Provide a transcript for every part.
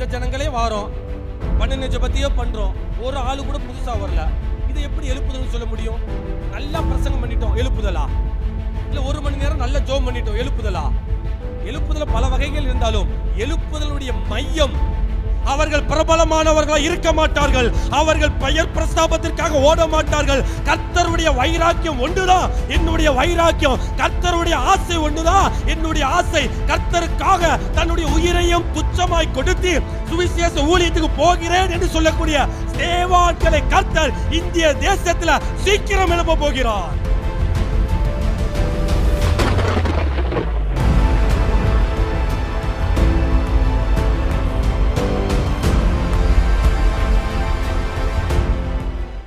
இந்த ஜனங்களே வாரோம், பண்ணின ஜெபத்தையே பண்றோம், ஒரு ஆளு கூட புதுசா வரல. இது எப்படி எழுப்புதல்னு சொல்ல முடியும்? நல்லா பிரசங்கம் பண்ணிட்டோம், எழுப்புதலா? இல்ல 1 மணி நேரம் நல்ல ஜெபம் பண்ணிட்டோம், எழுப்புதலா? எழுப்புதல பல வகைகள் இருந்தாலும் எழுப்புதலுடைய மையம், அவர்கள் பிரபலமானவர்களாக இருக்க மாட்டார்கள், அவர்கள் பெயர் பிரஸ்தாபத்திற்காக ஓட மாட்டார்கள். கர்த்தருடைய வைராக்கியம் ஒன்றுதான் என்னுடைய வைராக்கியம், கர்த்தருடைய ஆசை ஒன்றுதான் என்னுடைய ஆசை. கர்த்தருக்காக தன்னுடைய உயிரையும் துச்சமாய் கொடுத்து சுவிசேஷ ஊழியத்துக்கு போகிறேன் என்று சொல்லக்கூடிய சேவாக்களை கர்த்தர் இந்திய தேசத்துல சீக்கிரம் எழுப்ப போகிறார்.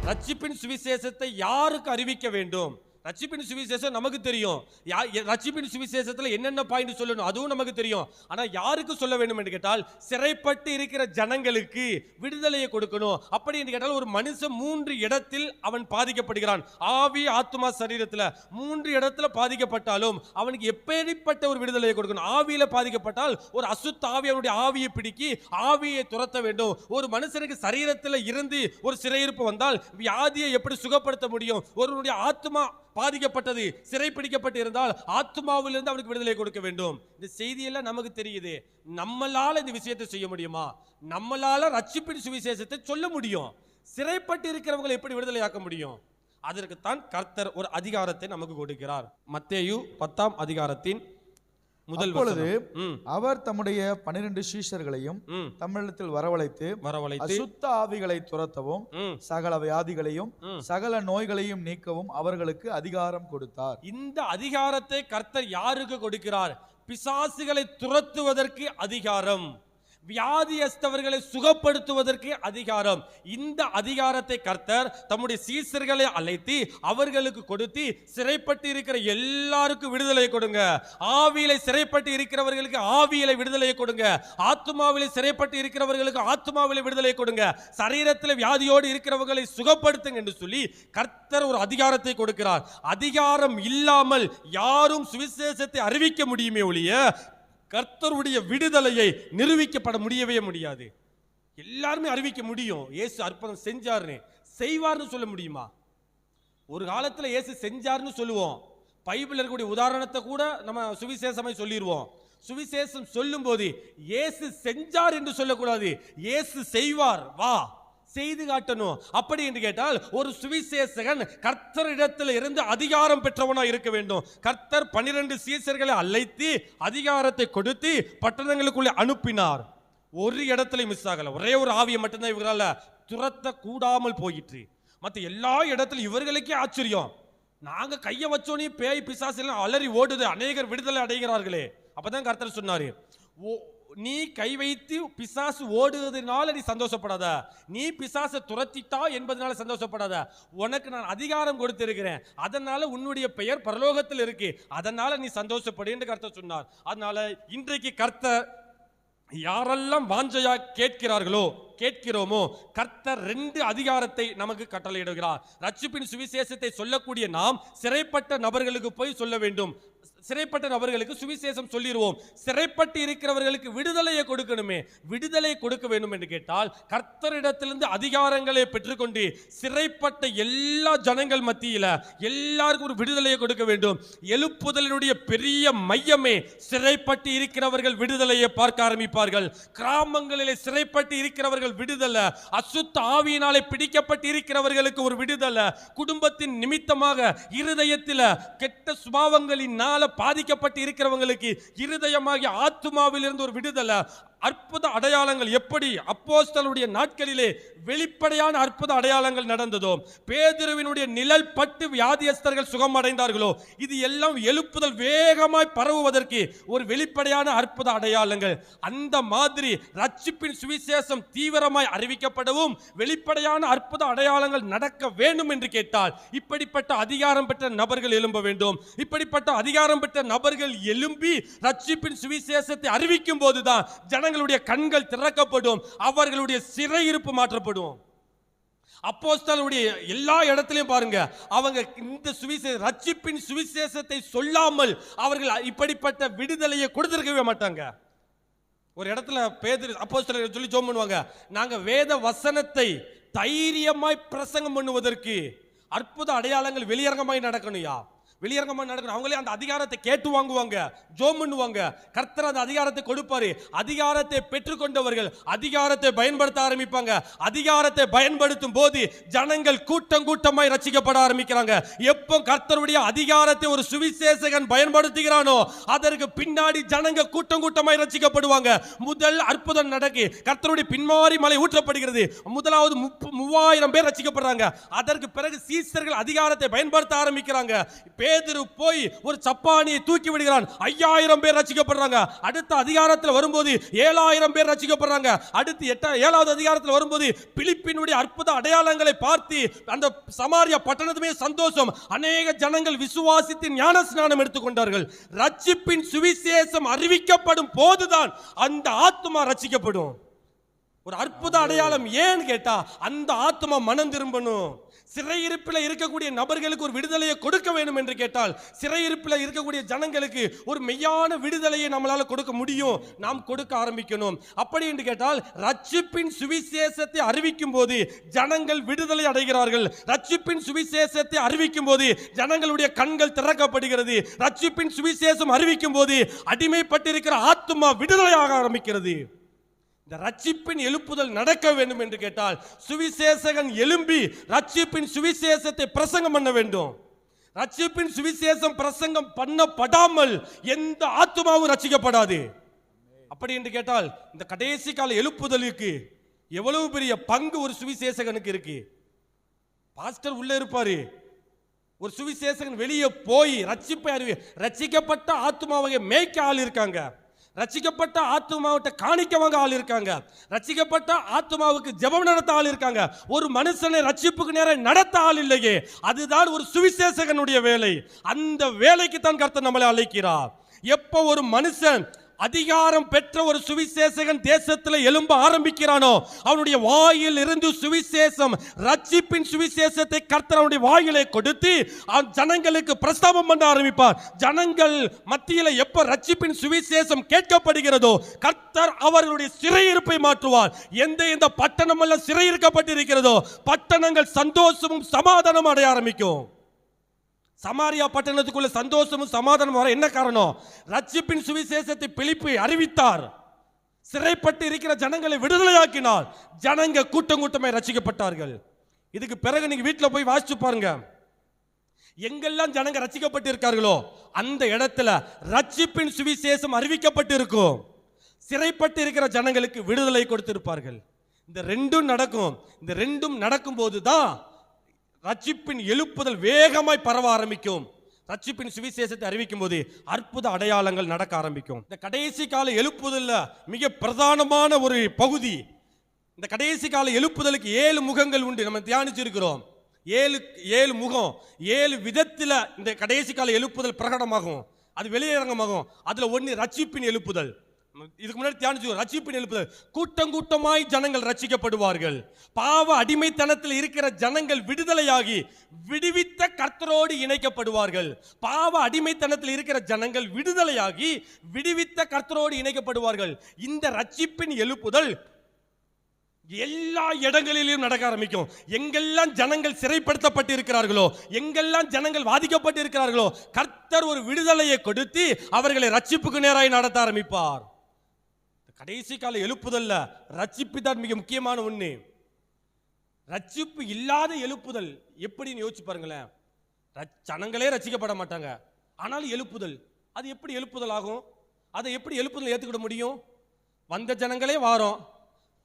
ரட்சிப்பின் சுவிசேஷத்தை யாருக்கு அறிவிக்க வேண்டும்? ரட்சிப்பின் சுவிசேஷம் நமக்கு தெரியும். ரட்சிப்பின் சுவிசேஷத்துல என்னென்ன பாயிண்ட் சொல்லணும் அதுவும் நமக்கு தெரியும். ஆனா யாருக்கு சொல்ல வேண்டும் என்று கேட்டால், சிறைப்பட்டு இருக்கிற ஜனங்களுக்கு விடுதலையை கொடுக்கணும். அப்படி என்று கேட்டால், ஒரு மனுஷன் 3 இடத்தில் அவன் பாதிக்கப்படுகிறான். ஆவி, ஆத்மா, சரீரத்துல 3 இடத்துல பாதிக்கப்பட்டாலும் அவனுக்கு எப்படிப்பட்ட ஒரு விடுதலையை கொடுக்கணும்? ஆவியில பாதிக்கப்பட்டால் ஒரு அசுத்த ஆவி அவனுடைய ஆவியை பிடிக்கி ஆவியை துரத்த வேண்டும். ஒரு மனுஷனுக்கு சரீரத்தில் இருந்து ஒரு சிறையிருப்பு வந்தால் வியாதியை எப்படி சுகப்படுத்த முடியும்? ஒருவனுடைய ஆத்மா பாதிக்கப்பட்டது, சிறைப்பிடிக்கப்பட்டு இருந்தால் ஆத்மாவிலிருந்து அவனுக்கு விடுதலை கொடுக்க வேண்டும். இந்த செய்தியெல்லாம் நமக்கு தெரியுது. நம்மளால இந்த விஷயத்தை செய்ய முடியுமா? நம்மளால ரட்சிப்பின் சுவிசேஷத்தை சொல்ல முடியும். சிறைப்பட்டு இருக்கிறவங்களை எப்படி விடுதலையாக்க முடியும்? அதற்குத்தான் கர்த்தர் ஒரு அதிகாரத்தை நமக்கு கொடுக்கிறார். மத்தேயு 10ஆம் அதிகாரத்தின் முதல் வசனம். அவர் தம்முடைய 12 சீஷர்களையும் தமிழத்தில் வரவழைத்து அசுத்த ஆவிகளை துரத்தவும் சகல வியாதிகளையும் சகல நோய்களையும் நீக்கவும் அவர்களுக்கு அதிகாரம் கொடுத்தார். இந்த அதிகாரத்தை கர்த்தர் யாருக்கு கொடுக்கிறார்? பிசாசுகளை துரத்துவதற்கு அதிகாரம், வியாதியஸ்தவர்களை சுகப்படுத்துவதற்கு அதிகாரம். இந்த அதிகாரத்தை கர்த்தர் தம்முடைய சீஷர்களை அழைத்து அவர்களுக்கு கொடுத்து, சிறைப்பட்டு இருக்கிற எல்லாருக்கும் விடுதலை கொடுங்க, ஆவியில சிறைப்பட்டு இருக்கிறவர்களுக்கு ஆவியில விடுதலை கொடுங்க, ஆத்மாவில சிறைப்பட்டு இருக்கிறவர்களுக்கு ஆத்மாவில விடுதலை கொடுங்க, சரீரத்தில் வியாதியோடு இருக்கிறவர்களை சுகப்படுத்துங்க என்று சொல்லி கர்த்தர் ஒரு அதிகாரத்தை கொடுக்கிறார். அதிகாரம் இல்லாமல் யாரும் சுவிசேஷத்தை அறிவிக்க முடியுமே ஒழிய கர்த்தருடைய விடுதலையை நிரூபிக்கப்பட முடியவே முடியாது. எல்லாருமே அறிவிக்க முடியும். இயேசு அற்புதம் செஞ்சார்னு, செய்வார்னு சொல்ல முடியுமா? ஒரு காலத்தில் இயேசு செஞ்சார்னு சொல்லுவோம். பைபிள் இருக்கக்கூடிய உதாரணத்தை கூட நம்ம சுவிசேஷமாய் சொல்லிடுவோம். சுவிசேஷம் சொல்லும் போது இயேசு செஞ்சார் என்று சொல்லக்கூடாது, இயேசு செய்வார், வா செய்து காட்டணும். அப்படி என்று கேட்டால் ஒரு சுவிசேஷகன் கர்த்தரிடத்தில் இருந்து அதிகாரம் பெற்றவனா இருக்க வேண்டும். கர்த்தர் 12 சீஷர்களை அழைத்து அதிகாரத்தை கொடுத்து பட்டணங்களுக்குள்ளே அனுப்பினார். ஒரு இடத்துல மிஸ் ஆகல. ஒரே ஒரு ஆவியை மட்டும்தான் இவங்களால துரத்த கூடாமல் போயிற்று. மற்ற எல்லா இடத்திலும் இவர்களுக்கே ஆச்சரியம். நாங்க கையை வச்சோனே பேய் பிசாசு எல்லாம் அலறி ஓடுது, அநேகர் விடுதலை அடைகிறார்களே. அப்பதான் கர்த்தர் சொன்னாரு, நீ கை வைத்து பிசாசு ஓடுவதனால நீ சந்தோஷப்படாத, நீ பிசாசை துரத்திட்டா என்பதனால சந்தோஷப்படாத. உனக்கு நான் அதிகாரம் கொடுத்திருக்கிறேன், அதனால உன்னுடைய பெயர் பரலோகத்தில் இருக்கு, அதனால நீ சந்தோஷப்படு என்று கர்த்தர் சொன்னார். அதனால இன்றைக்கு கர்த்தர் யாரெல்லாம் வாஞ்சையா கேட்கிறோமோ கர்த்தர் 2 அதிகாரத்தை நமக்கு கட்டளையிடுகிறார். ரட்சிப்பின் சுவிசேஷத்தை சொல்லக்கூடிய நாம் சிறைப்பட்ட நபர்களுக்கு போய் சொல்ல வேண்டும். சிறைப்பட்ட நபர்களுக்கு சுவிசேஷம் சொல்லிடுவோம். சிறைப்பட்டு இருக்கிறவர்களுக்கு விடுதலையை கொடுக்கணுமே. விடுதலை கொடுக்க வேண்டும் என்று கேட்டால் கர்த்தரிடத்திலிருந்து அதிகாரங்களை பெற்றுக்கொண்டு சிறைப்பட்ட எல்லா ஜனங்கள் மத்தியில் எல்லாருக்கும் ஒரு விடுதலையை கொடுக்க வேண்டும். எழுப்புதலினுடைய பெரிய மையமே சிறைப்பட்டு இருக்கிறவர்கள் விடுதலையை பார்க்க ஆரம்பிப்பார்கள். கிராமங்களிலே சிறைப்பட்டு இருக்கிறவர்கள் விடுதலை, அசுத்த ஆவியினாலே பிடிக்கப்பட்டு இருக்கிறவர்களுக்கு ஒரு விடுதலை, குடும்பத்தின் நிமித்தமாக இருதயத்தில் கெட்ட சுபாவங்களினால பாதிக்கப்பட்டு இருக்கிறவங்களுக்கு இருதயமாகிய ஆத்துமாவில் இருந்து ஒரு விடுதலை, அற்புத அடையாளங்கள். எப்படி அப்போஸ்தலருடைய நாட்களிலே வெளிப்படையான அற்புத அடையாளங்கள் நடந்ததோ, பேதுருவினுடைய நிழல் பட்டு வியாதியஸ்தர்கள் சுகம் அடைந்தார்களோ, இது எல்லாம் எழுப்புதல் வேகமாய் பரவுவதற்கு ஒரு வெளிப்படையான அற்புத அடையாளங்கள். அந்த மாதிரி ரட்சிப்பின் சுவிசேஷம் தீவிரமாய் அறிவிக்கப்படவும் வெளிப்படையான அற்புத அடையாளங்கள் நடக்க வேண்டும் என்று கேட்டால் இப்படிப்பட்ட அதிகாரம் பெற்ற நபர்கள் எழும்ப வேண்டும். இப்படிப்பட்ட அதிகாரம் பெற்ற நபர்கள் எழும்பி ரட்சிப்பின் சுவிசேஷத்தை அறிவிக்கும் போதுதான் ஜனங்களுடைய கண்கள் திறக்கப்படும், அவர்களுடைய சிறையிருப்பு மாற்றப்படும். அப்போஸ்தலருடைய எல்லா இடத்திலையும் பாருங்க, அவங்க இந்த ரட்சிப்பின் சுவிசேஷத்தை சொல்லாமல் அவர்கள் இப்படிப்பட்ட விடுதலையை கொடுத்திருக்கவே மாட்டாங்க. ஒரு இடத்துல பேதுரு அப்போஸ்தலர் சொல்லி ஜெபம் பண்ணுவாங்க, நாங்க வேத வசனத்தை தைரியமாய் பிரசங்கம் பண்ணுவதற்கு அற்புத அடையாளங்கள் வெளியரங்கமாய் நடக்கணும்யா, வெளியரங்கமா நடக்கணும். அவங்களே அந்த அதிகாரத்தை கேட்டு வாங்குவாங்க, ஜெபம் பண்ணுவாங்க. கர்த்தர் அந்த அதிகாரத்தை கொடுப்பாரு. அதிகாரத்தை பெற்றுக்கொண்டவர்கள் அதிகாரத்தை பயன்படுத்த ஆரம்பிப்பாங்க. அதிகாரத்தை பயன்படுத்தும் போது ஜனங்கள் கூட்டம் கூட்டமாய் ரட்சிக்கப்பட ஆரம்பிக்கிறாங்க. எப்போ கர்த்தருடைய அதிகாரத்தை ஒரு சுவிசேஷகன் பயன்படுத்துகிறானோ அதற்கு பின்னாடி ஜனங்க கூட்டம் கூட்டமாய் ரட்சிக்கப்படுவாங்க. முதல் அற்புதம் நடக்கு, கர்த்தருடைய பின்மாரி மலை ஊற்றப்படுகிறது. முதலாவது 3000 பேர் ரட்சிக்கப்படுறாங்க. அதற்கு பிறகு சீசர்கள் அதிகாரத்தை பயன்படுத்த ஆரம்பிக்கிறாங்க. பேதுரு போய் ஒரு சப்பானியை தூக்கி விடுகிறான், 5000 பேர் ரட்சிக்கப்படுறாங்க. அடுத்த அதிகாரத்தில் வரும்போது 7000 பேர் ரட்சிக்கப்படுறாங்க. அடுத்து 7வது அதிகாரத்தில் வரும்போது பிலிப்பினுடைய அற்புத அடையாளங்களை பார்த்து அந்த சமாரியா பட்டணத்துமே சந்தோஷம். அநேக ஜனங்கள் விசுவாசித்து ஞான ஸ்நானம் எடுத்துக்கொண்டார்கள். ரட்சிப்பின் சுவிசேஷம் அறிவிக்கப்படும் போதுதான் அந்த ஆத்துமா ரட்சிக்கப்படும். ஒரு அற்புத அடையாளம் ஏன்னு கேட்டா அந்த ஆத்துமா மனம் திரும்பணும். சிறையிருப்பில் இருக்கக்கூடிய நபர்களுக்கு ஒரு விடுதலையை கொடுக்க வேண்டும் என்று கேட்டால் சிறையிருப்பில் இருக்கக்கூடிய ஜனங்களுக்கு ஒரு மெய்யான விடுதலையை நம்மளால கொடுக்க முடியும். நாம் கொடுக்க ஆரம்பிக்கணும். அப்படி என்று கேட்டால் ரட்சிப்பின் சுவிசேஷத்தை அறிவிக்கும் போது ஜனங்கள் விடுதலை அடைகிறார்கள். ரட்சிப்பின் சுவிசேஷத்தை அறிவிக்கும் போது ஜனங்களுடைய கண்கள் திறக்கப்படுகிறது. ரட்சிப்பின் சுவிசேஷம் அறிவிக்கும் போது அடிமைப்பட்டிருக்கிற ஆத்துமா விடுதலையாக ஆரம்பிக்கிறது. இந்த ரட்சிப்பின் எழுப்புதல் நடக்க வேண்டும் என்று கேட்டால் சுவிசேஷகன் எழும்பி ரட்சிப்பின் சுவிசேஷத்தை பிரசங்கம் பண்ண வேண்டும். ரட்சிப்பின் சுவிசேஷம் பிரசங்கம் பண்ணப்படாமல் எந்த ஆத்துமாவும் ரட்சிக்கப்படாது. அப்படி என்று கேட்டால் இந்த கடைசி கால எழுப்புதலுக்கு எவ்வளவு பெரிய பங்கு ஒரு சுவிசேஷகனுக்கு இருக்கு. பாஸ்டர் உள்ள இருப்பாரு, ஒரு சுவிசேஷகன் வெளியே போய் ரட்சிப்பை ரட்சிக்கப்பட்ட ஆத்துமாவை மேய்க்க ஆள் இருக்காங்க, ரட்சிக்கப்பட்ட ஆத்துமாவிட்ட காணிக்கவங்க ஆள் இருக்காங்க, ரட்சிக்கப்பட்ட ஆத்துமாவுக்கு ஜெபம் நடத்த ஆள் இருக்காங்க. ஒரு மனுஷனை ரட்சிப்புக்கு நேரம் நடத்த ஆள் இல்லையே, அதுதான் ஒரு சுவிசேஷகனுடைய வேலை. அந்த வேலைக்கு தான் கர்த்தர் நம்மளை அழைக்கிறார். எப்போ ஒரு மனுஷன் அதிகாரம் பெற்ற ஒரு சுவிசேஷகன் தேசத்தில் எழும்ப ஆரம்பிக்கிறானோ அவனுடைய வாயில் இருந்து சுவிசேஷம் ரட்சிப்பின் சுவிசேஷத்தை கர்த்தர் அவனுடைய வாயிலை கொடுத்து ஜனங்களுக்கு பிரஸ்தாபம் பண்ண ஆரம்பிப்பார். ஜனங்கள் மத்தியில் எப்ப ரட்சிப்பின் சுவிசேஷம் கேட்கப்படுகிறதோ கர்த்தர் அவர்களுடைய சிறையிருப்பை மாற்றுவார். எந்த பட்டணம் எல்லாம் சிறையிருக்கப்பட்டிருக்கிறதோ பட்டணங்கள் சந்தோஷமும் சமாதானம் அடைய ஆரம்பிக்கும். சமாரியா பட்டணத்துக்குள்ள சந்தோஷமும் சமாதானம் வர என்ன காரணம்? ரட்சிப்பின் சுவிசேஷத்தை பிலிப்பு அறிவித்தார். சிறைப்பட்டு இருக்கிற ஜனங்களை விடுதலையாக்கினார். ஜனங்க கூட்டம் கூட்டமாய் ரட்சிக்கப்பட்டார்கள். இதுக்கு பிறகு நீங்க வீட்டில் போய் வாசிச்சு பாருங்க. எங்கெல்லாம் ஜனங்க ரட்சிக்கப்பட்டு இருக்கார்களோ அந்த இடத்துல ரட்சிப்பின் சுவிசேஷம் அறிவிக்கப்பட்டு இருக்கும். சிறைப்பட்டு இருக்கிற ஜனங்களுக்கு விடுதலை கொடுத்திருப்பார்கள். இந்த ரெண்டும் நடக்கும். இந்த ரெண்டும் நடக்கும் போதுதான் ரட்சிப்பின் எழுப்புதல் வேகமாய் பரவ ஆரம்பிக்கும். ரட்சிப்பின் சுவிசேஷத்தை அறிவிக்கும் போது அற்புத அடையாளங்கள் நடக்க ஆரம்பிக்கும். இந்த கடைசி கால எழுப்புதல்ல மிக பிரதானமான ஒரு பகுதி. இந்த கடைசி கால எழுப்புதலுக்கு 7 முகங்கள் உண்டு. நம்ம தியானிச்சிருக்கிறோம். 7 முகம், 7 விதத்தில் இந்த கடைசி கால எழுப்புதல் பிரகடமாகும். அது வெளியரங்கமாகும். அதுல ஒன்று ரட்சிப்பின் எழுப்புதல். இதுக்கு முன்னாடி தியானிச்சு ரட்சிப்பின் எழுப்புதல். கூட்டம் கூட்டமாய் ஜனங்கள் ரட்சிக்கப்படுவார்கள். பாவ அடிமைத்தனத்தில் இருக்கிற ஜனங்கள் விடுதலையாகி விடுவித்த கர்த்தரோடு இணைக்கப்படுவார்கள். பாவ அடிமைத்தனத்தில் இருக்கிற ஜனங்கள் விடுதலையாகி விடுவித்த கர்த்தரோடு இணைக்கப்படுவார்கள். இந்த ரட்சிப்பின் எழுப்புதல் எல்லா இடங்களிலும் நடக்க ஆரம்பிக்கும். எங்கெல்லாம் ஜனங்கள் சிறைப்படுத்தப்பட்டு இருக்கிறார்களோ, எங்கெல்லாம் ஜனங்கள் பாதிக்கப்பட்டு இருக்கிறார்களோ கர்த்தர் ஒரு விடுதலையை கொடுத்து அவர்களை ரட்சிப்புக்கு நேராய் நடத்த ஆரம்பிப்பார். கடைசி கால எழுப்புதல்ல ரட்சிப்பு தான் மிக முக்கியமான ஒண்ணு. ரட்சிப்பு இல்லாத எழுப்புதல் எப்படின்னு யோசிச்சு பாருங்களேன். ஜனங்களே ரட்சிக்கப்பட மாட்டாங்க, ஆனாலும் எழுப்புதல், அது எப்படி எழுப்புதல் ஆகும்? அதை எப்படி எழுப்புதல் ஏற்றுக்கிட முடியும்? வந்த ஜனங்களே வாரோம்,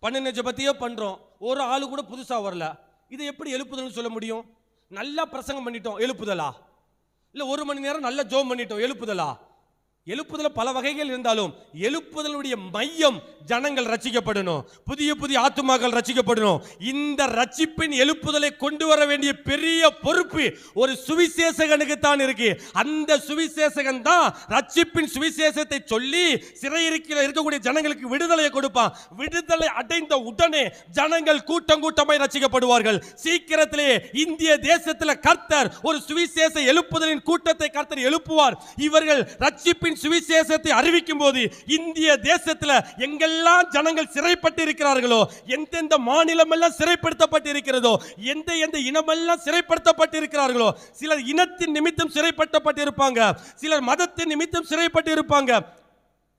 பண்ணின ஜெபத்தையே பண்றோம், ஒரு ஆளு கூட புதுசா வரல, இது எப்படி எழுப்புதல்னு சொல்ல முடியும்? நல்லா பிரசங்கம் பண்ணிட்டோம், எழுப்புதலா? இல்ல 1 மணி நேரம் நல்லா ஜெபம் பண்ணிட்டோம், எழுப்புதலா? எழுப்புதல பல வகைகள் இருந்தாலும் எழுப்புதலுடைய மையம் ஜனங்கள் ரட்சிக்கப்படணும், புதிய புதிய ஆத்துமாக்கள் ரட்சிக்கப்படணும். இந்த ரட்சிப்பின் எழுப்புதலை கொண்டு வர வேண்டிய பெரிய பொறுப்பு ஒரு சுவிசேஷகனுக்கு தான் இருக்கு. அந்த சுவிசேஷகன் தான் ரட்சிப்பின் சுவிசேஷத்தை சொல்லி சிறையிருக்கிற இருக்கக்கூடிய ஜனங்களுக்கு விடுதலையை கொடுப்பான். விடுதலை அடைந்த உடனே ஜனங்கள் கூட்டம் கூட்டமாய் ரட்சிக்கப்படுவார்கள். சீக்கிரத்திலே இந்திய தேசத்தில் கர்த்தர் ஒரு சுவிசேஷ எழுப்புதலின் கூட்டத்தை கர்த்தர் எழுப்புவார். இவர்கள் ரட்சிப்பின் சுவிசேஷத்தை அறிவிக்கும் போது இந்திய தேசத்துல எங்கெல்லாம் ஜனங்கள் சிறைப்பட்டு இருக்கிறார்களோ, எந்தெந்த மாநிலம் எல்லாம் சிறைப்படுத்தப்பட்டு இருக்கிறதோ, எந்த இனமெல்லாம் சிறைப்படுத்தப்பட்டு இருக்கிறார்களோ, சிலர் இனத்தின் நிமித்தம் சிறைப்படுத்தப்பட்டு இருப்பாங்க, சிலர் மதத்தின் நிமித்தம் சிறைப்பட்டு இருப்பாங்க.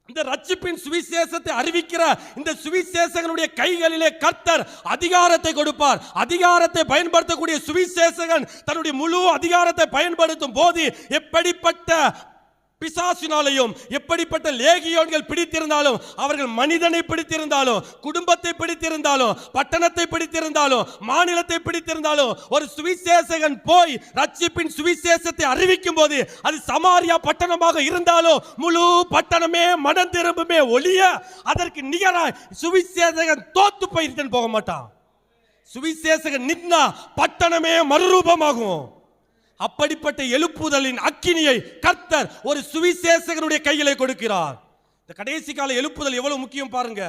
இந்த ரட்சிப்பின் சுவிசேஷத்தை அறிவிக்கிற இந்த சுவிசேஷகனுடைய கைகளிலே கர்த்தர் அதிகாரத்தை கொடுப்பார். அதிகாரத்தை பயன்படுத்தக்கூடிய சுவிசேஷகன் தன்னுடைய முழு அதிகாரத்தை பயன்படுத்தும் போது எப்படிப்பட்ட பிசாசினாலையும் எப்படிப்பட்ட லேகியோன்கள் பிடித்திருந்தாலும், அவர்கள் மனிதனை பிடித்திருந்தாலும், குடும்பத்தை பிடித்திருந்தாலும், பட்டணத்தை பிடித்திருந்தாலும், மாநிலத்தை பிடித்திருந்தாலும், ஒரு சுவிசேஷகன் போய் ரட்சிப்பின் சுவிசேஷத்தை அறிவிக்கும் போது அது சமாரியா பட்டணமாக இருந்தாலும் முழு பட்டணமே மனம் திரும்புமே ஒழிய அதற்கு நிகராய் சுவிசேஷகன் தோத்து போயிருந்தேன் போக மாட்டான். சுவிசேஷகன் நின்னா பட்டணமே மறுரூபமாகும். அப்படிப்பட்ட எழுப்புதலின் அக்கினியை கர்த்தர் ஒரு சுவிசேஷகனுடைய கையிலே கொடுக்கிறார். இந்த கடைசி கால எழுப்புதல் எவ்வளவு முக்கியம் பாருங்க.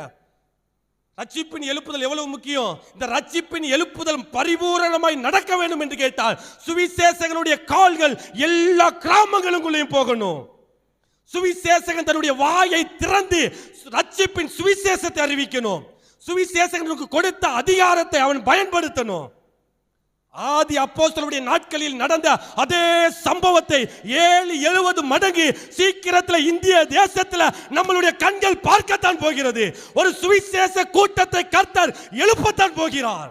ரட்சிப்பின் எழுப்புதல் எவ்வளவு முக்கியம். இந்த ரட்சிப்பின் எழுப்புதல் பரிபூரணமாய் நடக்க வேண்டும் என்று கேட்டால் சுவிசேஷகனுடைய கால்கள் எல்லா கிராமங்களுக்குள்ளேயும் போகணும். சுவிசேஷகன் தன்னுடைய வாயை திறந்து ரட்சிப்பின் சுவிசேஷத்தை அறிவிக்கணும். சுவிசேஷகனுக்கு கொடுத்த அதிகாரத்தை அவன் பயன்படுத்தணும். ஆதி அப்போஸ்தலருடைய நாட்களில் நடந்த அதே சம்பவத்தை 70 மடங்கு சீக்கிரத்தில் இந்திய தேசத்தில் நம்மளுடைய கண்கள் பார்க்கத்தான் போகிறது. ஒரு சுவிசேஷ கூட்டத்தை கர்த்தர் எழுப்பத்தான் போகிறார்.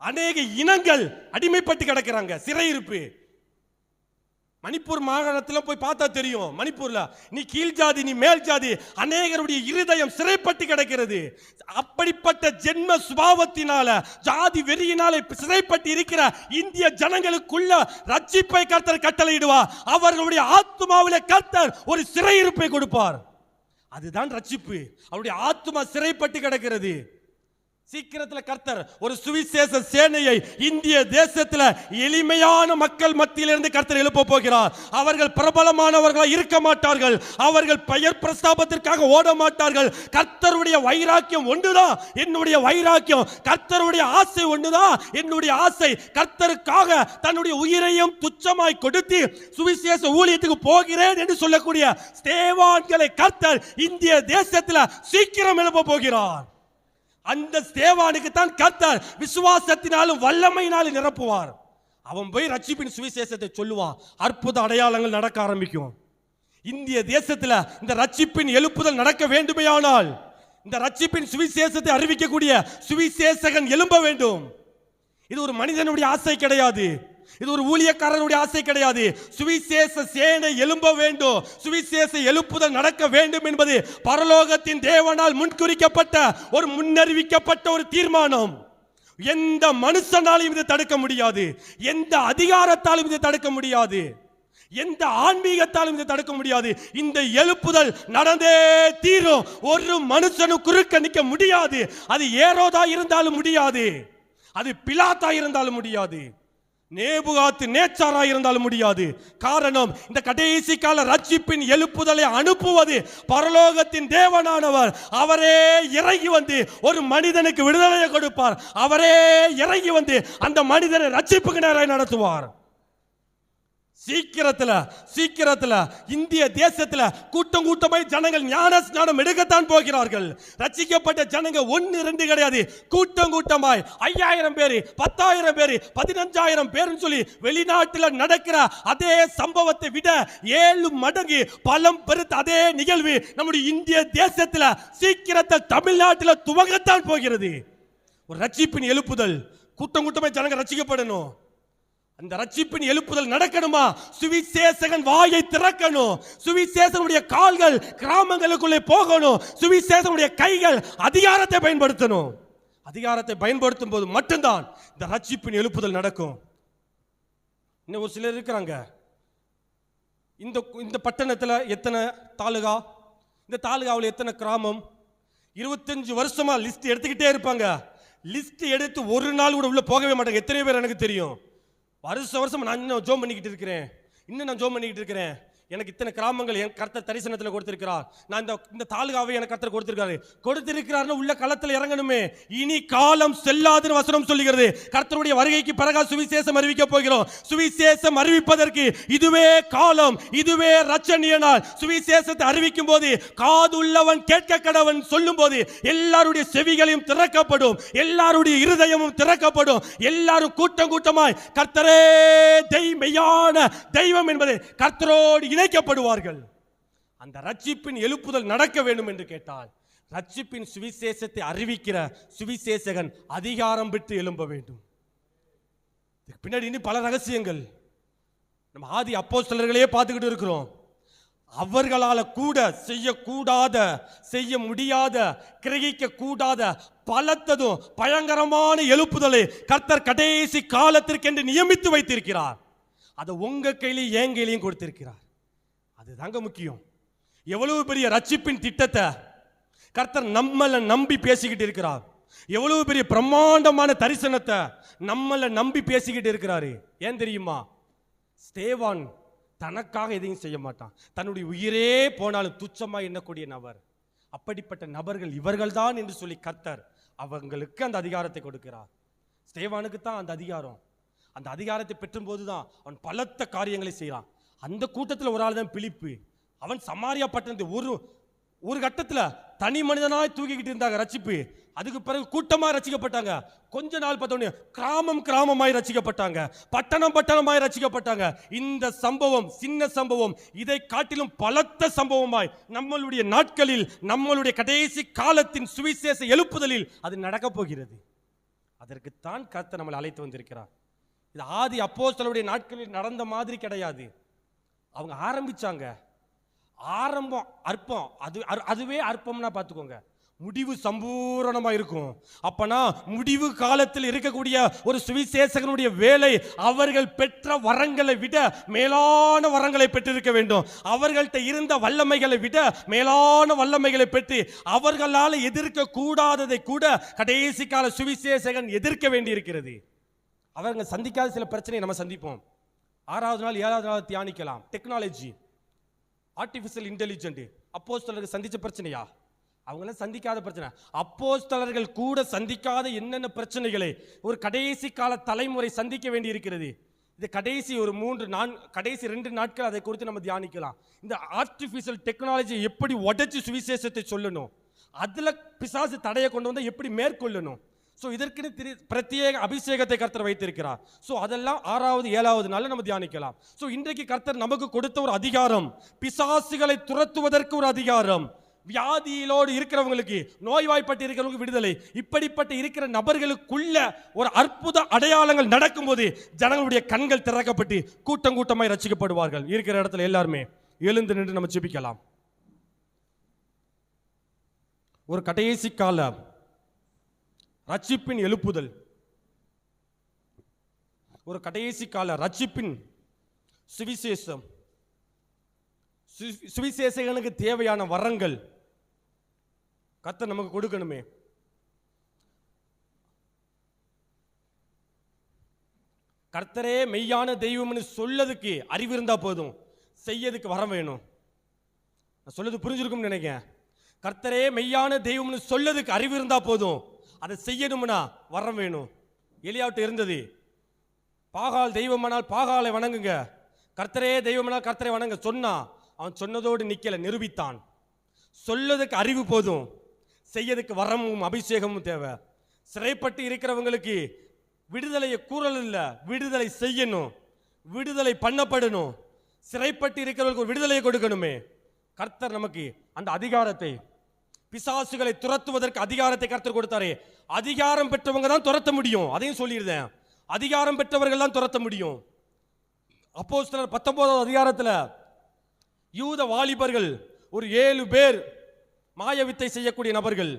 அநேக இனங்கள் அடிமைப்பட்டு கிடக்கிறாங்க, சிறையிருப்பு. மணிப்பூர் மாகாணத்தில் போய் பார்த்தா தெரியும். மணிப்பூர்ல நீ கீழ் ஜாதி நீ மேல் ஜாதி, அநேகருடைய இருதயம் சிறைப்பட்டு கிடக்கிறது. அப்படிப்பட்ட ஜென்ம சுபாவத்தினால ஜாதி வெறியினால சிறைப்பட்டு இருக்கிற இந்திய ஜனங்களுக்குள்ள ரட்சிப்பை கர்த்தர் கட்டளையிடுவார். அவர்களுடைய ஆத்துமாவிலே கர்த்தர் ஒரு சிறையிருப்பை கொடுப்பார். அதுதான் ரட்சிப்பு. அவருடைய ஆத்துமா சிறைப்பட்டு கிடக்கிறது. சீக்கிரத்தில் கர்த்தர் ஒரு சுவிசேஷ சேனையை இந்திய தேசத்தில் எளிமையான மக்கள் மத்தியிலிருந்து கர்த்தர் எழுப்ப போகிறார். அவர்கள் பிரபலமானவர்களாக இருக்க மாட்டார்கள். அவர்கள் பெயர் பிரஸ்தாபத்திற்காக ஓட மாட்டார்கள். கர்த்தருடைய வைராக்கியம் ஒன்றுதான் என்னுடைய வைராக்கியம். கர்த்தருடைய ஆசை ஒன்றுதான் என்னுடைய ஆசை. கர்த்தருக்காக தன்னுடைய உயிரையும் துச்சமாய் கொடுத்து சுவிசேஷ ஊழியத்துக்கு போகிறேன் என்று சொல்லக்கூடிய ஸ்தேவான்களை கர்த்தர் இந்திய தேசத்தில் சீக்கிரம் எழுப்ப போகிறார். அந்த ஸ்தேவானுக்கு தான் கர்த்தர் விசுவாசத்தினாலும் வல்லமையினாலும் நிரப்புவார். அவன் போய் ரட்சிப்பின் சுவிசேஷத்தை சொல்லுவான். அற்புத அடையாளங்கள் நடக்க ஆரம்பிக்கும். இந்திய தேசத்தில் இந்த ரட்சிப்பின் எழுப்புதல் நடக்க வேண்டுமேயானால் இந்த ரட்சிப்பின் சுவிசேஷத்தை அறிவிக்கக்கூடிய சுவிசேஷகன் எழும்ப வேண்டும். இது ஒரு மனிதனுடைய ஆசை கிடையாது. இது ஒரு ஊழியக்காரனுடைய ஆசை கிடையாது. சுவிசேஷ சேனை எழும்ப வேண்டும். சுவிசேஷ எழுப்புதல் நடக்க வேண்டும் என்பது பரலோகத்தின் தேவனால் முன்குறிக்கப்பட்ட ஒரு முன்னறிவிக்கப்பட்ட ஒரு தீர்மானம். எந்த மனுஷனாலும் இதை தடுக்க முடியாது. எந்த அதிகாரத்தாலும் இதை தடுக்க முடியாது. எந்த ஆன்மீகத்தாலும் இதை தடுக்க முடியாது. இந்த எழுப்புதல் நடந்தே தீரும். ஒரு மனுஷனும் குறுக்க நிற்க முடியாது. அது ஏரோதா இருந்தாலும் முடியாது. அது பிலாத்தா இருந்தாலும் முடியாது. நேபுகாத்து நேச்சாரா இருந்தாலும் முடியாது. காரணம், இந்த கடைசி கால ரட்சிப்பின் எழுப்புதலை அனுப்புவது பரலோகத்தின் தேவனானவர். அவரே இறங்கி வந்து ஒரு மனிதனுக்கு விடுதலையை கொடுப்பார். அவரே இறங்கி வந்து அந்த மனிதனை ரட்சிப்புக்கு நேராக நடத்துவார். சீக்கிரத்துல இந்திய தேசத்துல கூட்டம் கூட்டமாய் ஜனங்கள் ஞான ஸ்நானம் எடுக்கத்தான் போகிறார்கள். ரட்சிக்கப்பட்ட ஜனங்க 1-2 கிடையாது. கூட்டம் கூட்டமாய் 5000 பேர், 10,000 பேர், 15,000 பேர் சொல்லி வெளிநாட்டில் நடக்கிற அதே சம்பவத்தை விட 7 மடங்கு பலம் பெருத்த அதே நிகழ்வு நம்முடைய இந்திய தேசத்துல சீக்கிரத்தில் தமிழ்நாட்டில் துவங்கத்தான் போகிறது. ஒரு ரட்சிப்பின் எழுப்புதல், கூட்டம் கூட்டமாய் ஜனங்க ரட்சிக்கப்படணும். அந்த ரட்சிப்பின் எழுப்புதல் நடக்கணுமா? சுவிசேஷகன் வாயை திறக்கணும். சுவிசேஷனுடைய கால்கள் கிராமங்களுக்குள்ளே போகணும். சுவிசேஷனுடைய கைகள் அதிகாரத்தை பயன்படுத்தணும். அதிகாரத்தை பயன்படுத்தும் போது மட்டும்தான் இந்த ரட்சிப்பின் எழுப்புதல் நடக்கும். இன்னும் ஒரு சிலர் இருக்கிறாங்க. இந்த பட்டணத்தில் எத்தனை தாலுகா, இந்த தாலுகாவில் எத்தனை கிராமம், 25 வருஷமா லிஸ்ட் எடுத்துக்கிட்டே இருப்பாங்க. லிஸ்ட் எடுத்து ஒரு நாள் கூட உள்ள போகவே மாட்டாங்க. எத்தனை பேர் எனக்கு தெரியும். வருஷம் நான் இன்னும் ஜோம் பண்ணிக்கிட்டு இருக்கிறேன். எனக்கு இத்தனை கிராமங்கள் என் கர்த்தர் தரிசனத்தில் கொடுத்திருக்கிறார். நான் இந்த தாலுகாவை எனக்கு கர்த்தர் கொடுத்திருக்கிறார் உள்ள களத்தில் இறங்கணுமே. இனி காலம் செல்லாதுன்னு வசனம் சொல்லுகிறது. கர்த்தருடைய வருகைக்கு பிறகு சுவிசேஷம் அறிவிக்க போகிறோம். சுவிசேஷம் அறிவிப்பதற்கு இதுவே காலம், இதுவே ரட்சணிய நாள். சுவிசேஷத்தை அறிவிக்கும் போது காதுள்ளவன் கேட்க கடவன் சொல்லும் போது எல்லாருடைய செவிகளையும் திறக்கப்படும், எல்லாருடைய இருதயமும் திறக்கப்படும். எல்லாரும் கூட்டம் கூட்டமாய் கர்த்தரே மெய்யான தெய்வம் என்பதை கர்த்தரோடு இணைக்கப்படுவார்கள். அந்த ரட்சிப்பின் எழுப்புதல் நடக்க வேண்டும் என்று கேட்டால் ரட்சிப்பின் சுவிசேஷத்தை அறிவிக்கிற சுவிசேஷகன் அதிகாரம் பெற்று எழும்ப வேண்டும். பின்னாடி இன்னும் பல ரகசியங்கள் நம்ம ஆதி அப்போஸ்தலர்களே பார்த்துக்கிட்டு இருக்கிறோம். அவர்களால கூட செய்யக்கூடாத, செய்ய முடியாத, கிரகிக்க கூடாத பலத்ததும் பயங்கரமான எழுப்புதலை கர்த்தர் கடைசி காலத்திற்கென்று நியமித்து வைத்திருக்கிறார். அதை உங்க கையிலையும் என் கையிலையும் கொடுத்திருக்கிறார். அதுதாங்க முக்கியம். எவ்வளவு பெரிய ரட்சிப்பின் திட்டத்தை கர்த்தர் நம்மள நம்பி பேசிக்கிட்டு இருக்கிறார். எவ்வளவு பெரிய பிரம்மாண்டமான தரிசனத்தை நம்மள நம்பி பேசிக்கிட்டு இருக்கிறாரு. ஏன் தெரியுமா? ஸ்தேவான் தனக்காக எதையும் செய்ய மாட்டான். தன்னுடைய உயிரே போனாலும் துச்சமா எண்ணக்கூடிய நபர். அப்படிப்பட்ட நபர்கள் இவர்கள்தான் என்று சொல்லி கர்த்தர் அவங்களுக்கு அந்த அதிகாரத்தை கொடுக்கிறார். ஸ்தேவானுக்கு தான் அந்த அதிகாரம். அந்த அதிகாரத்தை பெற்றும் போதுதான் அவன் பலத்த காரியங்களை செய்யலாம். அந்த கூட்டத்தில் ஒரு ஆள் தான் பிலிப்பு. அவன் சமாரியா பட்டணத்தை ஒரு கட்டத்தில் தனி மனிதனாய் தூக்கிக்கிட்டு இருந்தாங்க ரட்சிப்பு. அதுக்கு பிறகு கூட்டமாக ரசிக்கப்பட்டாங்க. கொஞ்ச நாள் பார்த்தோன்னே கிராமமாய் ரசிக்கப்பட்டாங்க, பட்டணமாய் ரசிக்கப்பட்டாங்க. இந்த சம்பவம் சின்ன சம்பவம், இதை காட்டிலும் பலத்த சம்பவமாய் நம்மளுடைய நாட்களில், நம்மளுடைய கடைசி காலத்தின் சுவிசேஷ எழுப்புதலில் அது நடக்கப் போகிறது. அதற்குத்தான் கர்த்தர் நம்மளை அழைத்து வந்திருக்கிறார். இது ஆதி அப்போஸ்தலருடைய நாட்களில் நடந்த மாதிரி கிடையாது. அவங்க ஆரம்பிச்சாங்க, ஆரம்பம் அற்பம், அதுவே அற்பம்னா பார்த்துக்கோங்க. முடிவு சம்பூரணமா இருக்கும். அப்பனா முடிவு காலத்தில் இருக்கக்கூடிய ஒரு சுவிசேஷகனுடைய வேலை அவர்கள் பெற்ற வரங்களை விட மேலான வரங்களை பெற்றிருக்க வேண்டும். அவர்கள்ட்ட இருந்த வல்லமைகளை விட மேலான வல்லமைகளை பெற்று அவர்களால் எதிர்க்க கூடாததை கூட கடைசி கால சுவிசேஷகன் எதிர்க்க வேண்டி இருக்கிறது. அவர்கள் சந்திக்காத சில பிரச்சனையை நம்ம சந்திப்போம். 6வது நாள் 7வது நாள் தியானிக்கலாம். டெக்னாலஜி, ஆர்டிஃபிஷியல் இன்டெலிஜென்ட் அப்போஸ்தலர்கள் சந்திச்ச பிரச்சனையா? அவங்களாம் சந்திக்காத பிரச்சனை. அப்போஸ்தலர்கள் கூட சந்திக்காத என்னென்ன பிரச்சனைகளை ஒரு கடைசி கால தலைமுறை சந்திக்க வேண்டி இருக்கிறது. இது கடைசி ஒரு 2 நாட்கள் அதை குறித்து நம்ம தியானிக்கலாம். இந்த ஆர்டிஃபிஷியல் டெக்னாலஜி எப்படி உடைச்சு சுவிசேஷத்தை சொல்லணும், அதுல பிசாசு தடையை கொண்டு வந்து எப்படி மேற்கொள்ளணும். ஸோ இதற்கு பிரத்யேக அபிஷேகத்தை கர்த்தர் வைத்திருக்கிறார். ஸோ அதெல்லாம் 6வது 7வது நாளில் நம்ம தியானிக்கலாம். ஸோ இன்றைக்கு கர்த்தர் நமக்கு கொடுத்த ஒரு அதிகாரம், பிசாசுகளை துரத்துவதற்கு ஒரு அதிகாரம், வியாதியிலோடு இருக்கிறவங்களுக்கு, நோய்வாய்ப்பட்டு இருக்கிறவங்களுக்கு விடுதலை, இப்படிப்பட்ட இருக்கிற நபர்களுக்குள்ள ஒரு அற்புத அடையாளங்கள் நடக்கும்போது ஜனங்களுடைய கண்கள் திறக்கப்பட்டு கூட்டம் கூட்டமாய் ரட்சிக்கப்படுவார்கள். இருக்கிற இடத்துல எல்லாருமே எழுந்து நின்று நம்ம ஜெபிக்கலாம். ஒரு கடைசி கால ரட்சிப்பின் எழுப்புதல், ஒரு கடைசி கால ரட்சிப்பின் சுவிசேஷம், சுவிசேஷகனுக்கு தேவையான வரங்கள் கர்த்தர் நமக்கு கொடுக்கணுமே. கர்த்தரே மெய்யான தெய்வம்னு சொல்லதுக்கு அறிவு இருந்தா போதும், செய்யதுக்கு வரம் வேணும். நான் சொல்லது புரிஞ்சிருக்கும்னு நினைக்கிறேன். கர்த்தரே மெய்யான தெய்வம்னு சொல்லதுக்கு அறிவு இருந்தா போதும், அதை செய்யணும்னா வரம் வேணும். எலியாவிட்ட இருந்தது. பாகால் தெய்வமானால் பாகாலை வணங்குங்க, கர்த்தரே தெய்வமானால் கர்த்தரை வணங்க சொன்னா அவன் சொன்னதோடு நிக்கல, நிரூபித்தான். சொல்லதுக்கு அறிவு போதும், செய்யதுக்கு வரமும் அபிஷேகமும் தேவை. சிறைப்பட்டு இருக்கிறவங்களுக்கு விடுதலையை கூறல் இல்லை, விடுதலை செய்யணும், விடுதலை பண்ணப்படணும். சிறைப்பட்டு இருக்கிறவங்களுக்கு விடுதலையை கொடுக்கணுமே. கர்த்தர் நமக்கு அந்த அதிகாரத்தை, பிசாசுகளை துரத்துவதற்கு அதிகாரத்தை கர்த்தர் கொடுத்தாரே. அதிகாரம் பெற்றவங்க தான் துரத்த முடியும். அதையும் சொல்லியிருந்தேன், அதிகாரம் பெற்றவர்கள் தான் துரத்த முடியும். அப்போஸ்தலர் 19வது அதிகாரத்தில் யூத வாலிபர்கள் ஒரு 7 பேர் மாயவித்தை செய்யக்கூடிய நபர்கள்,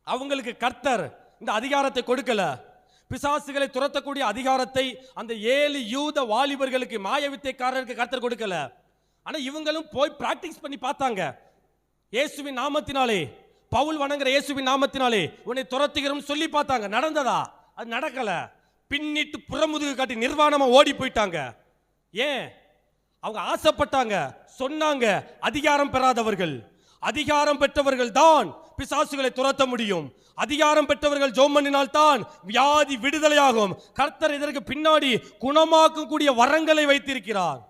அவங்களுக்கு கர்த்தர் இந்த அதிகாரத்தை கொடுக்கல. பிசாசுகளை துரத்தக்கூடிய அதிகாரத்தை அந்த 7 யூத வாலிபர்களுக்கு, மாயவித்தைக்காரருக்கு கர்த்தர் கொடுக்கல. ஆனா இவங்களும் போய் பிராக்டிஸ் பண்ணி பார்த்தாங்க. இயேசுவின் நாமத்தினாலே, பவுல் வணங்குற இயேசுவின் நாமத்தினாலே உன்னை துரத்துகிறோம் சொல்லி பார்த்தாங்க. நடந்ததா? அது நடக்கல. பின்னிட்டு புறமுதுகு காட்டி நிர்வாணமா ஓடி போயிட்டாங்க. ஏன்? அவங்க ஆசைப்பட்டாங்க, சொன்னாங்க. அதிகாரம் பெறாதவர்கள், அதிகாரம் பெற்றவர்கள் தான் பிசாசுகளை துரத்த முடியும். அதிகாரம் பெற்றவர்கள் ஜெபம் பண்ணினால் தான் வியாதி விடுதலையாகும். கர்த்தர் இதற்கு பின்னாடி குணமாக்கும் கூடிய வரங்களை வைத்திருக்கிறார்.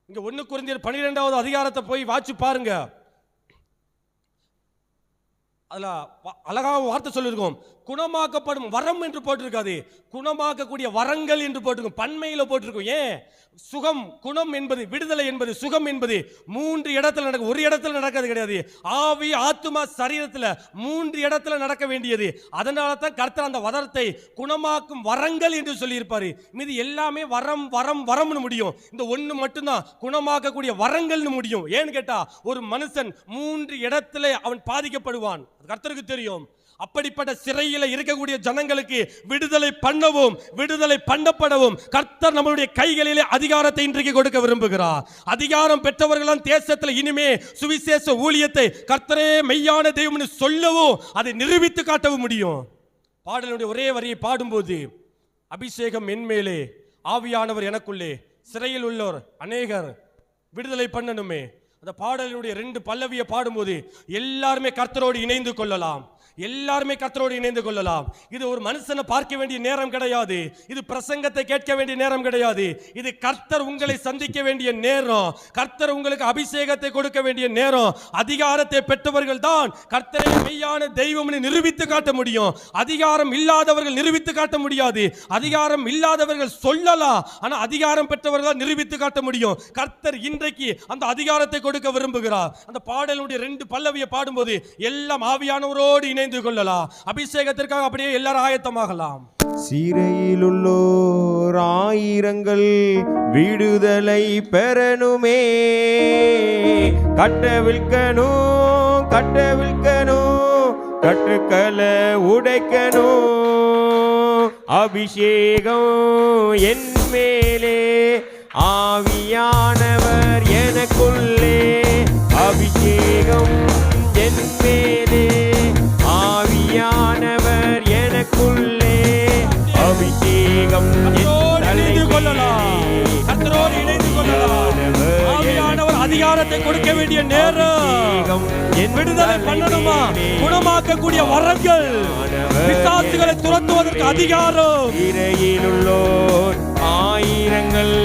இங்க 1 கொரிந்தியர் 12வது அதிகாரத்தை போய் வாட்சி பாருங்க. அதுல அழகாக வார்த்தை சொல்லிருக்கோம். குணமாக்கப்படும் வரம் என்று போட்டிருக்காது, குணமாக்கக்கூடிய வரங்கள் என்று போட்டிருக்கும், பன்மையில போட்டிருக்கும். ஏன்? சுகம், குணம் என்பது, விடுதலை என்பது, சுகம் என்பது 3 இடத்துல நடக்கும், ஒரு இடத்துல நடக்கிறது கிடையாது. ஆவி, ஆத்துமா, சரீரத்தில் 3 இடத்துல நடக்க வேண்டியது. அதனால தான் கர்த்தர் அந்த வரத்தை குணமாக்கும் வரங்கள் என்று சொல்லியிருப்பாரு. மீது எல்லாமே வரம் வரம் வரம்னு முடியும். இந்த ஒன்று மட்டும்தான் குணமாக்கக்கூடிய வரங்கள்னு முடியும். ஏன்னு கேட்டா, ஒரு மனுஷன் 3 இடத்துல அவன் பாதிக்கப்படுவான், கர்த்தருக்கு தெரியும். அப்படிப்பட்ட சிறையில் இருக்கக்கூடிய ஜனங்களுக்கு விடுதலை பண்ணவும், விடுதலை பண்ணப்படவும் கர்த்தர் நம்மளுடைய கைகளிலே அதிகாரத்தை இன்றைக்கு கொடுக்க விரும்புகிறார். அதிகாரம் பெற்றவர்களாம் தேசத்தில் இனிமே சுவிசேஷ ஊழியத்தை கர்த்தரே மெய்யான தெய்வம்னு சொல்லவும், அதை நிரூபித்து காட்டவும் முடியும். பாடலுடைய ஒரே வரியை பாடும்போது, அபிஷேகம் என்மேலே, ஆவியானவர் எனக்குள்ளே, சிறையில் உள்ளோர் அநேகர் விடுதலை பண்ணணுமே. அந்த பாடலுடைய 2 பல்லவியை பாடும்போது எல்லாருமே கர்த்தரோடு இணைந்து கொள்ளலாம், எல்லாருமே கர்த்தரோடு இணைந்து கொள்ளலாம். இது ஒரு மனுஷனை பார்க்க வேண்டிய நேரம் கிடையாது, இது பிரசங்கத்தை கேட்க வேண்டிய நேரம் கிடையாது. இது கர்த்தர் உங்களை சந்திக்க வேண்டிய நேரம், கர்த்தர் உங்களுக்கு அபிஷேகத்தை கொடுக்க வேண்டிய நேரம். அதிகாரத்தை பெற்றவர்கள் தான் கர்த்தரை மெய்யான தெய்வம்னு நிரூபித்து காட்ட முடியும். அதிகாரம் இல்லாதவர்கள் நிரூபித்து காட்ட முடியாது. அதிகாரம் இல்லாதவர்கள் சொல்லலாம், ஆனா அதிகாரம் பெற்றவர்கள் நிரூபித்து காட்ட முடியும். கர்த்தர் இன்றைக்கு அந்த அதிகாரத்தை கொடுக்க விரும்புகிறார். அந்த பாடலுடைய 2 பல்லவியை பாடும்போது எல்லாம் ஆவியானவரோடு இணைந்து கொள்ளலாம். அபிஷேகத்திற்காக அப்படியே எல்லாரும் ஆயத்தமாகலாம். சிறையில் உள்ளோர் ஆயிரங்கள் விடுதலை பெறணுமே, கட்டவிழ்க்கணும் கட்டவிழ்க்கணும், கட்டுக்களை உடைக்கணும். அபிஷேகம் என் மேலே, ஆவியானவர் எனக்குள்ளே. அபிஷேகம் என் மேலே, ஆவியானவர் எனக்குள்ளே. அபிஷேகம் இணைந்து கொள்ளலாம், கர்த்தரோடு இணைந்து கொள்ளலாம். ஆவியானவர் அதிகாரத்தை கொடுக்க வேண்டிய நேரம். விடுதலை பண்ணணுமா, குணமாக்கக்கூடிய வரங்கள், பிசாசுகளை துரத்துவதற்கு அதிகாரம். சிறையில் உள்ளோர் ஆயிரங்கள்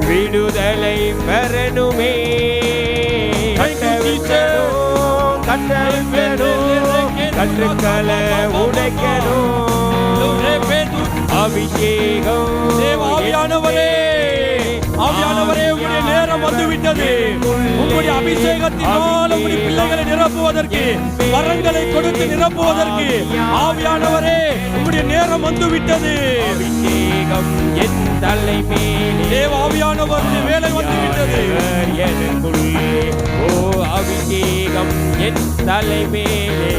விடுதலை பெறணுமே, கட்டுக்களை உடைக்கணும். அபிஷேகம் ஆவியானவரே, ஆவியானவரே, உங்களுடைய நேரம் வந்துவிட்டது. உங்களுடைய அபிஷேகத்தினால் உங்களுடைய பிள்ளைகளை நிரப்புவதற்கு, வரங்களை கொடுத்து நிரப்புவதற்கு ஆவியானவரே உங்களுடைய நேரம் வந்துவிட்டது. அபிஷேகம் என் தலை மேலே, தேவ ஆவியானவர் வேலை வந்துவிட்டது எனக்குள்ளே. ஓ அபிஷேகம் என் தலை மேலே,